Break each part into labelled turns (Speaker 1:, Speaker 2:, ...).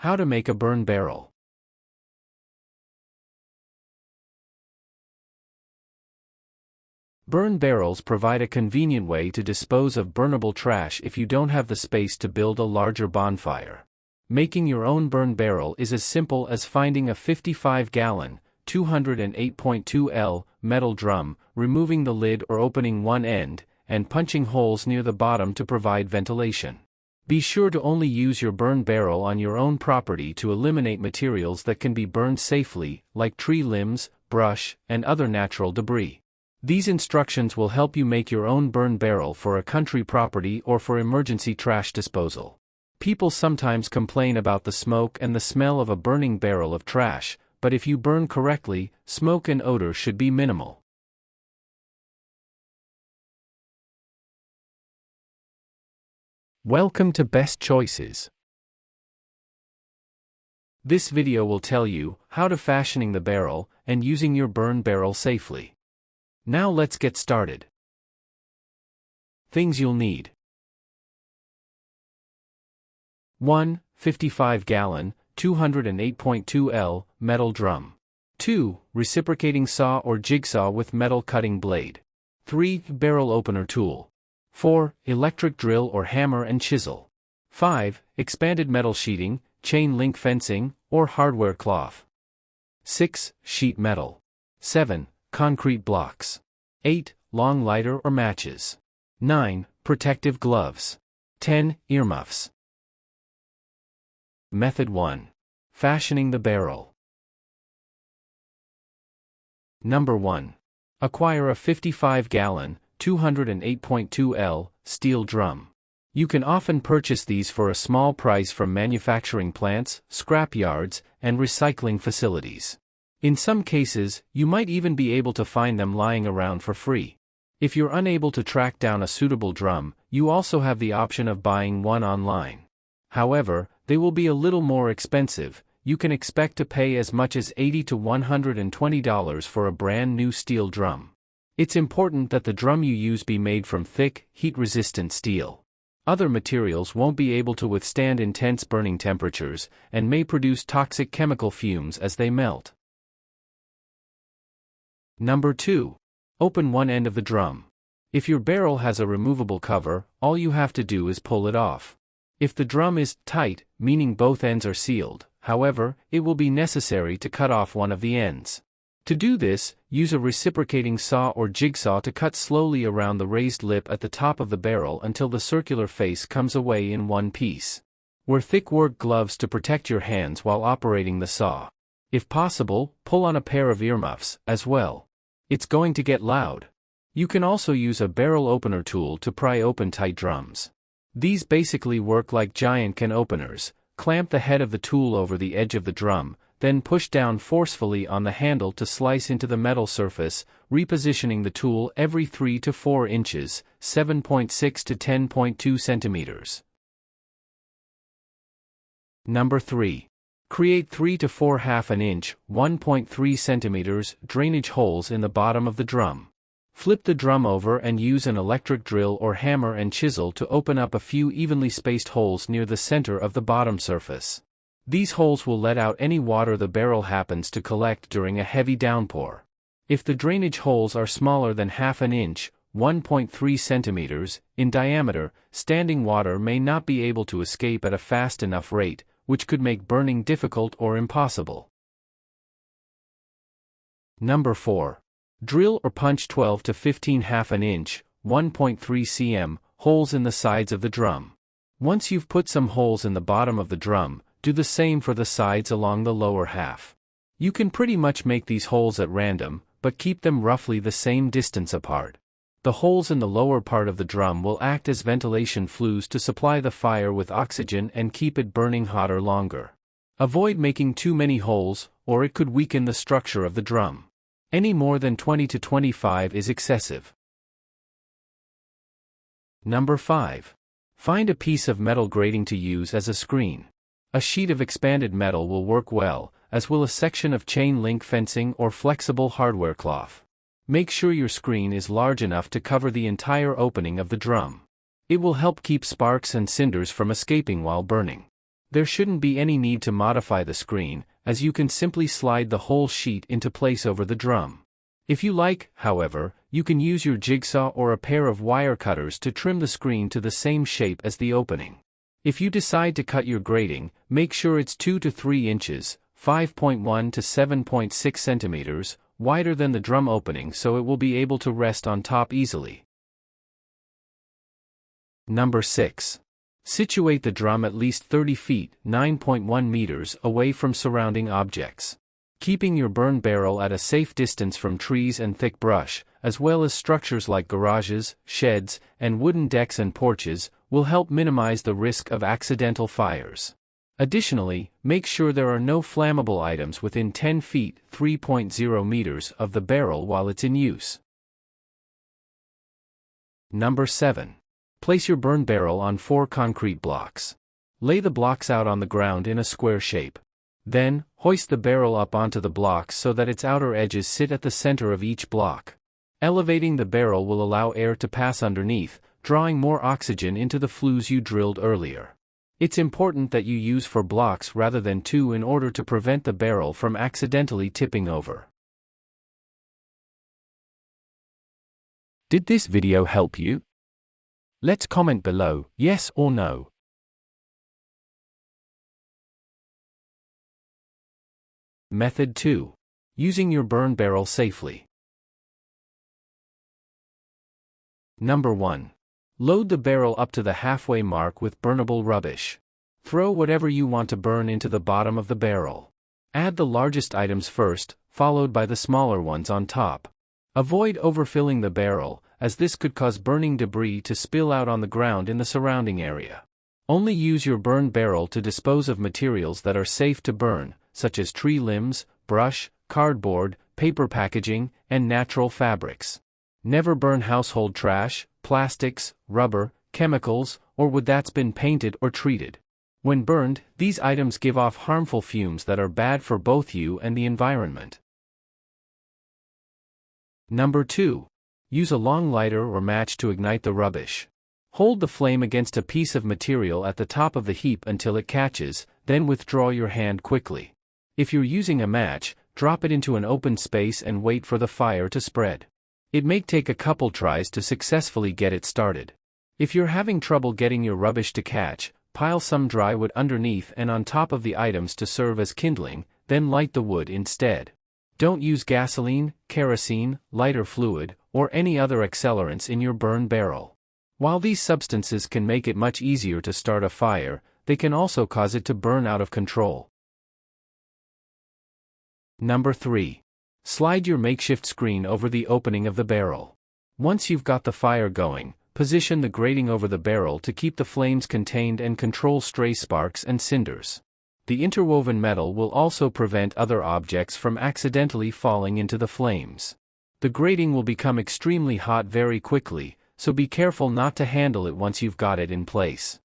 Speaker 1: How to make a burn barrel. Burn barrels provide a convenient way to dispose of burnable trash if you don't have the space to build a larger bonfire. Making your own burn barrel is as simple as finding a 55-gallon, 208.2 L metal drum, removing the lid or opening one end, and punching holes near the bottom to provide ventilation. Be sure to only use your burn barrel on your own property to eliminate materials that can be burned safely, like tree limbs, brush, and other natural debris. These instructions will help you make your own burn barrel for a country property or for emergency trash disposal. People sometimes complain about the smoke and the smell of a burning barrel of trash, but if you burn correctly, smoke and odor should be minimal. Welcome to Best Choices. This video will tell you how to fashioning the barrel and using your burn barrel safely. Now let's get started. Things you'll need. 1. 55-gallon, 208.2 L metal drum. 2. Reciprocating saw or jigsaw with metal cutting blade. 3. Barrel opener tool. 4. Electric drill or hammer and chisel. 5. Expanded metal sheeting, chain link fencing, or hardware cloth. 6. Sheet metal. 7. Concrete blocks. 8. Long lighter or matches. 9. Protective gloves. 10. Earmuffs. Method 1. Fashioning the barrel. Number 1. Acquire a 55-gallon, 208.2 L steel drum. You can often purchase these for a small price from manufacturing plants, scrap yards, and recycling facilities. In some cases, you might even be able to find them lying around for free. If you're unable to track down a suitable drum, you also have the option of buying one online. However, they will be a little more expensive. You can expect to pay as much as $80 to $120 for a brand new steel drum. It's important that the drum you use be made from thick, heat-resistant steel. Other materials won't be able to withstand intense burning temperatures and may produce toxic chemical fumes as they melt. Number 2. Open one end of the drum. If your barrel has a removable cover, all you have to do is pull it off. If the drum is tight, meaning both ends are sealed, however, it will be necessary to cut off one of the ends. To do this, use a reciprocating saw or jigsaw to cut slowly around the raised lip at the top of the barrel until the circular face comes away in one piece. Wear thick work gloves to protect your hands while operating the saw. If possible, pull on a pair of earmuffs as well. It's going to get loud. You can also use a barrel opener tool to pry open tight drums. These basically work like giant can openers. Clamp the head of the tool over the edge of the drum, then push down forcefully on the handle to slice into the metal surface, repositioning the tool every 3 to 4 inches, 7.6 to 10.2 centimeters. Number 3. Create 3 to 4 half an inch, 1.3 centimeters drainage holes in the bottom of the drum. Flip the drum over and use an electric drill or hammer and chisel to open up a few evenly spaced holes near the center of the bottom surface. These holes will let out any water the barrel happens to collect during a heavy downpour. If the drainage holes are smaller than half an inch, 1.3 centimeters, in diameter, standing water may not be able to escape at a fast enough rate, which could make burning difficult or impossible. Number 4. Drill or punch 12 to 15 half an inch, 1.3 cm, holes in the sides of the drum. Once you've put some holes in the bottom of the drum, do the same for the sides along the lower half. You can pretty much make these holes at random, but keep them roughly the same distance apart. The holes in the lower part of the drum will act as ventilation flues to supply the fire with oxygen and keep it burning hotter longer. Avoid making too many holes, or it could weaken the structure of the drum. Any more than 20 to 25 is excessive. Number 5. Find a piece of metal grating to use as a screen. A sheet of expanded metal will work well, as will a section of chain link fencing or flexible hardware cloth. Make sure your screen is large enough to cover the entire opening of the drum. It will help keep sparks and cinders from escaping while burning. There shouldn't be any need to modify the screen, as you can simply slide the whole sheet into place over the drum. If you like, however, you can use your jigsaw or a pair of wire cutters to trim the screen to the same shape as the opening. If you decide to cut your grating, make sure it's 2 to 3 inches, 5.1 to 7.6 centimeters, wider than the drum opening so it will be able to rest on top easily. Number 6. Situate the drum at least 30 feet, 9.1 meters, away from surrounding objects. Keeping your burn barrel at a safe distance from trees and thick brush, as well as structures like garages, sheds, and wooden decks and porches, will help minimize the risk of accidental fires. Additionally, make sure there are no flammable items within 10 feet, 3.0 meters, of the barrel while it's in use. Number 7. Place your burn barrel on 4 concrete blocks. Lay the blocks out on the ground in a square shape. Then, hoist the barrel up onto the blocks so that its outer edges sit at the center of each block. Elevating the barrel will allow air to pass underneath, drawing more oxygen into the flues you drilled earlier. It's important that you use 4 blocks rather than 2 in order to prevent the barrel from accidentally tipping over. Did this video help you? Let's comment below, yes or no. Method 2. Using your burn barrel safely. Number 1. Load the barrel up to the halfway mark with burnable rubbish. Throw whatever you want to burn into the bottom of the barrel. Add the largest items first, followed by the smaller ones on top. Avoid overfilling the barrel, as this could cause burning debris to spill out on the ground in the surrounding area. Only use your burn barrel to dispose of materials that are safe to burn, such as tree limbs, brush, cardboard, paper packaging, and natural fabrics. Never burn household trash, plastics, rubber, chemicals, or wood that's been painted or treated. When burned, these items give off harmful fumes that are bad for both you and the environment. Number 2. Use a long lighter or match to ignite the rubbish. Hold the flame against a piece of material at the top of the heap until it catches, then withdraw your hand quickly. If you're using a match, drop it into an open space and wait for the fire to spread. It may take a couple tries to successfully get it started. If you're having trouble getting your rubbish to catch, pile some dry wood underneath and on top of the items to serve as kindling, then light the wood instead. Don't use gasoline, kerosene, lighter fluid, or any other accelerants in your burn barrel. While these substances can make it much easier to start a fire, they can also cause it to burn out of control. Number 3. Slide your makeshift screen over the opening of the barrel. Once you've got the fire going, position the grating over the barrel to keep the flames contained and control stray sparks and cinders. The interwoven metal will also prevent other objects from accidentally falling into the flames. The grating will become extremely hot very quickly, so be careful not to handle it once you've got it in place.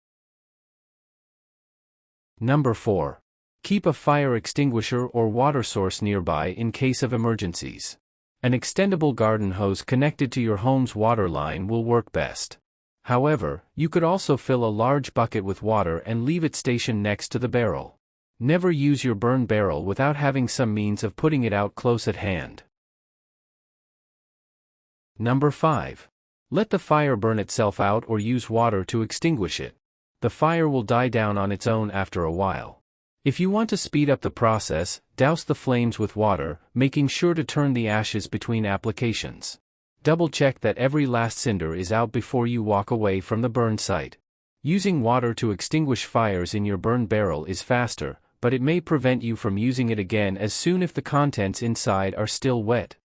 Speaker 1: Number 4. Keep a fire extinguisher or water source nearby in case of emergencies. An extendable garden hose connected to your home's water line will work best. However, you could also fill a large bucket with water and leave it stationed next to the barrel. Never use your burn barrel without having some means of putting it out close at hand. Number 5. Let the fire burn itself out or use water to extinguish it. The fire will die down on its own after a while. If you want to speed up the process, douse the flames with water, making sure to turn the ashes between applications. Double-check that every last cinder is out before you walk away from the burn site. Using water to extinguish fires in your burn barrel is faster, but it may prevent you from using it again as soon if the contents inside are still wet.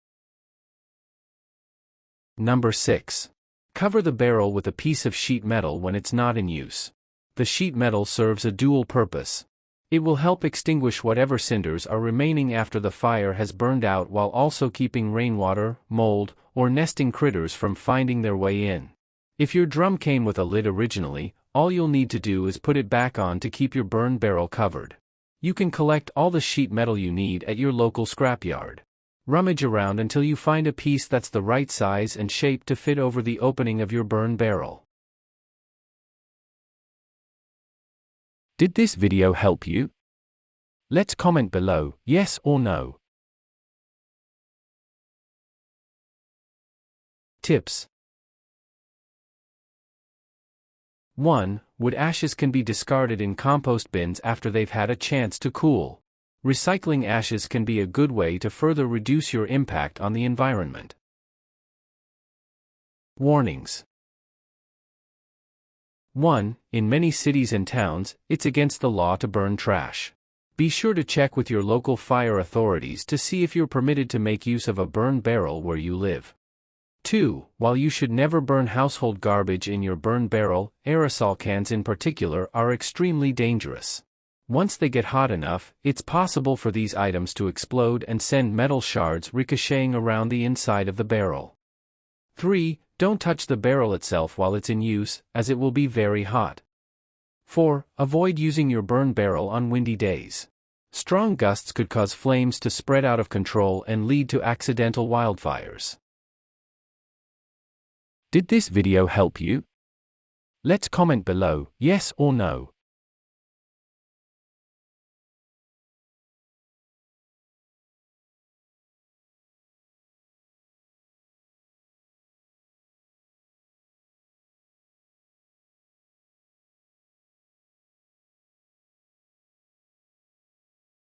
Speaker 1: Number 6. Cover the barrel with a piece of sheet metal when it's not in use. The sheet metal serves a dual purpose. It will help extinguish whatever cinders are remaining after the fire has burned out while also keeping rainwater, mold, or nesting critters from finding their way in. If your drum came with a lid originally, all you'll need to do is put it back on to keep your burn barrel covered. You can collect all the sheet metal you need at your local scrapyard. Rummage around until you find a piece that's the right size and shape to fit over the opening of your burn barrel. Did this video help you? Let's comment below, yes or no. Tips. 1. Wood ashes can be discarded in compost bins after they've had a chance to cool. Recycling ashes can be a good way to further reduce your impact on the environment. Warnings. 1. In many cities and towns, it's against the law to burn trash. Be sure to check with your local fire authorities to see if you're permitted to make use of a burn barrel where you live. 2. While you should never burn household garbage in your burn barrel, aerosol cans in particular are extremely dangerous. Once they get hot enough, it's possible for these items to explode and send metal shards ricocheting around the inside of the barrel. 3. Don't touch the barrel itself while it's in use, as it will be very hot. 4. Avoid using your burn barrel on windy days. Strong gusts could cause flames to spread out of control and lead to accidental wildfires. Did this video help you? Let's comment below, yes or no.